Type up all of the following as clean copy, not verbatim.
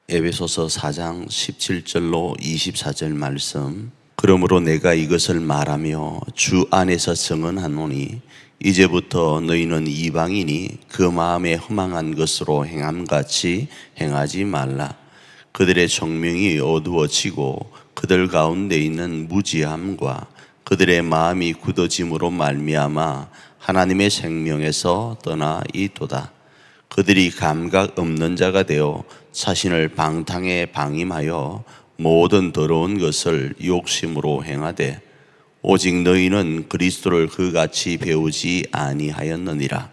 에베소서 4장 17절로 24절 말씀. 그러므로 내가 이것을 말하며 주 안에서 증언하노니 이제부터 너희는 이방인이 그 마음에 허망한 것으로 행함같이 행하지 말라. 그들의 정명이 어두워지고 그들 가운데 있는 무지함과 그들의 마음이 굳어짐으로 말미암아 하나님의 생명에서 떠나 있도다. 그들이 감각 없는 자가 되어 자신을 방탕에 방임하여 모든 더러운 것을 욕심으로 행하되 오직 너희는 그리스도를 그같이 배우지 아니하였느니라.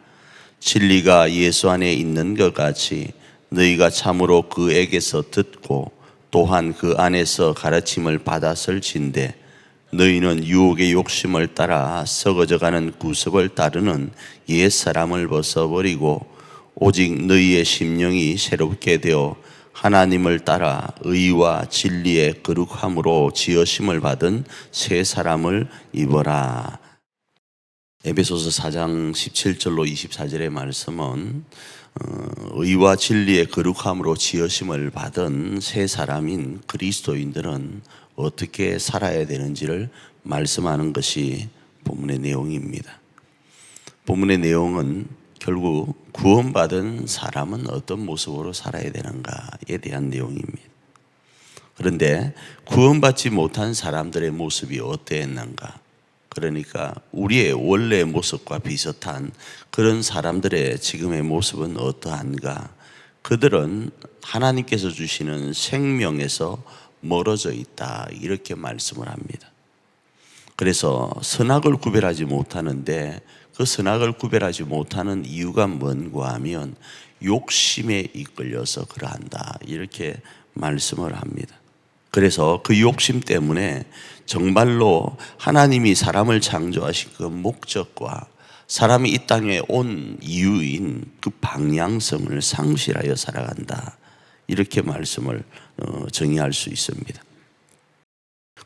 진리가 예수 안에 있는 것 같이 너희가 참으로 그에게서 듣고 또한 그 안에서 가르침을 받았을진데 너희는 유혹의 욕심을 따라 썩어져가는 구습을 따르는 옛사람을 벗어버리고 오직 너희의 심령이 새롭게 되어 하나님을 따라 의와 진리의 거룩함으로 지으심을 받은 새 사람을 입어라. 에베소서 4장 17절로 24절의 말씀은 의와 진리의 거룩함으로 지으심을 받은 새 사람인 그리스도인들은 어떻게 살아야 되는지를 말씀하는 것이 본문의 내용입니다. 본문의 내용은 결국 구원받은 사람은 어떤 모습으로 살아야 되는가에 대한 내용입니다. 그런데 구원받지 못한 사람들의 모습이 어떠했는가? 그러니까 우리의 원래 모습과 비슷한 그런 사람들의 지금의 모습은 어떠한가? 그들은 하나님께서 주시는 생명에서 멀어져 있다, 이렇게 말씀을 합니다. 그래서 선악을 구별하지 못하는데 그 선악을 구별하지 못하는 이유가 뭔가 하면 욕심에 이끌려서 그러한다, 이렇게 말씀을 합니다. 그래서 그 욕심 때문에 정말로 하나님이 사람을 창조하신 그 목적과 사람이 이 땅에 온 이유인 그 방향성을 상실하여 살아간다, 이렇게 말씀을 정의할 수 있습니다.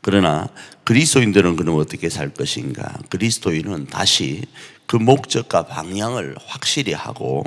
그러나 그리스도인들은 그럼 어떻게 살 것인가? 그리스도인은 다시 그 목적과 방향을 확실히 하고,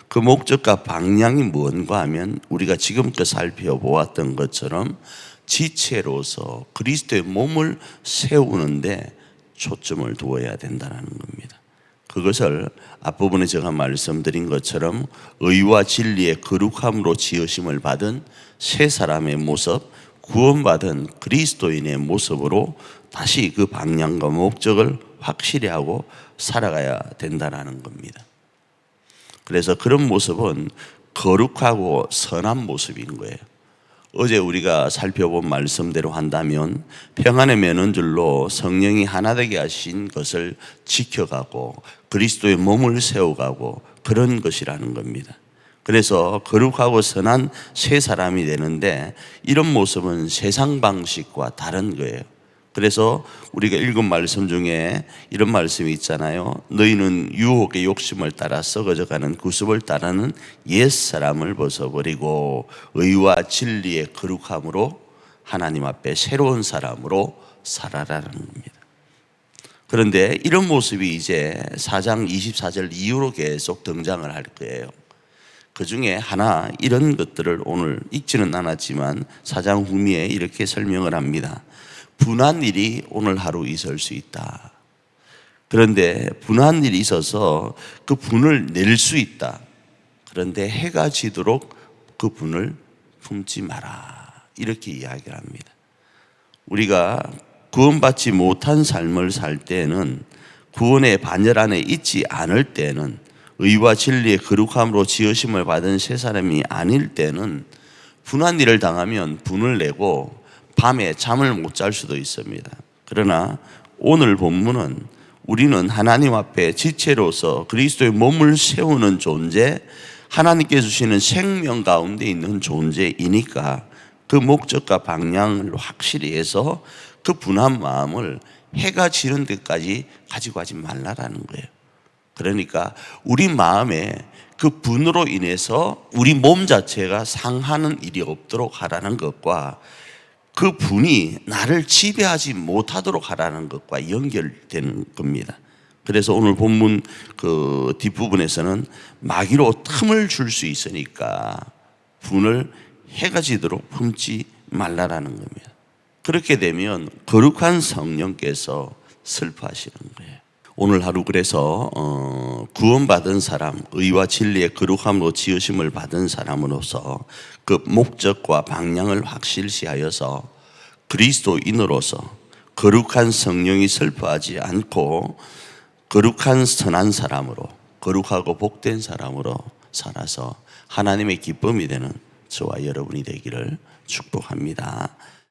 그 목적과 방향이 뭔가 하면 우리가 지금껏 살펴보았던 것처럼 지체로서 그리스도의 몸을 세우는데 초점을 두어야 된다는 겁니다. 그것을 앞부분에 제가 말씀드린 것처럼 의와 진리의 거룩함으로 지으심을 받은 새 사람의 모습, 구원받은 그리스도인의 모습으로 다시 그 방향과 목적을 확실히 하고 살아가야 된다는 겁니다. 그래서 그런 모습은 거룩하고 선한 모습인 거예요. 어제 우리가 살펴본 말씀대로 한다면 평안의 면언줄로 성령이 하나 되게 하신 것을 지켜가고 그리스도의 몸을 세워가고 그런 것이라는 겁니다. 그래서 거룩하고 선한 새 사람이 되는데 이런 모습은 세상 방식과 다른 거예요. 그래서 우리가 읽은 말씀 중에 이런 말씀이 있잖아요. 너희는 유혹의 욕심을 따라 썩어져가는 구습을 따르는 옛사람을 벗어버리고 의와 진리의 거룩함으로 하나님 앞에 새로운 사람으로 살아라는 겁니다. 그런데 이런 모습이 이제 4장 24절 이후로 계속 등장을 할 거예요. 그 중에 하나, 이런 것들을 오늘 읽지는 않았지만 4장 후미에 이렇게 설명을 합니다. 분한 일이 오늘 하루 있을 수 있다. 그런데 분한 일이 있어서 그 분을 낼 수 있다. 그런데 해가 지도록 그 분을 품지 마라, 이렇게 이야기를 합니다. 우리가 구원받지 못한 삶을 살 때는, 구원의 반열 안에 있지 않을 때는, 의와 진리의 거룩함으로 지으심을 받은 새 사람이 아닐 때는 분한 일을 당하면 분을 내고 밤에 잠을 못 잘 수도 있습니다. 그러나 오늘 본문은 우리는 하나님 앞에 지체로서 그리스도의 몸을 세우는 존재, 하나님께 주시는 생명 가운데 있는 존재이니까 그 목적과 방향을 확실히 해서 그 분한 마음을 해가 지는 데까지 가지고 가지 말라라는 거예요. 그러니까 우리 마음에 그 분으로 인해서 우리 몸 자체가 상하는 일이 없도록 하라는 것과 그 분이 나를 지배하지 못하도록 하라는 것과 연결되는 겁니다. 그래서 오늘 본문 그 뒷부분에서는 마귀로 틈을 줄 수 있으니까 분을 해가 지도록 품지 말라라는 겁니다. 그렇게 되면 거룩한 성령께서 슬퍼하시는 거예요. 오늘 하루 그래서 구원받은 사람, 의와 진리의 거룩함으로 지으심을 받은 사람으로서 그 목적과 방향을 확실시하여서 그리스도인으로서 거룩한 성령이 슬퍼하지 않고 거룩한 선한 사람으로, 거룩하고 복된 사람으로 살아서 하나님의 기쁨이 되는 저와 여러분이 되기를 축복합니다.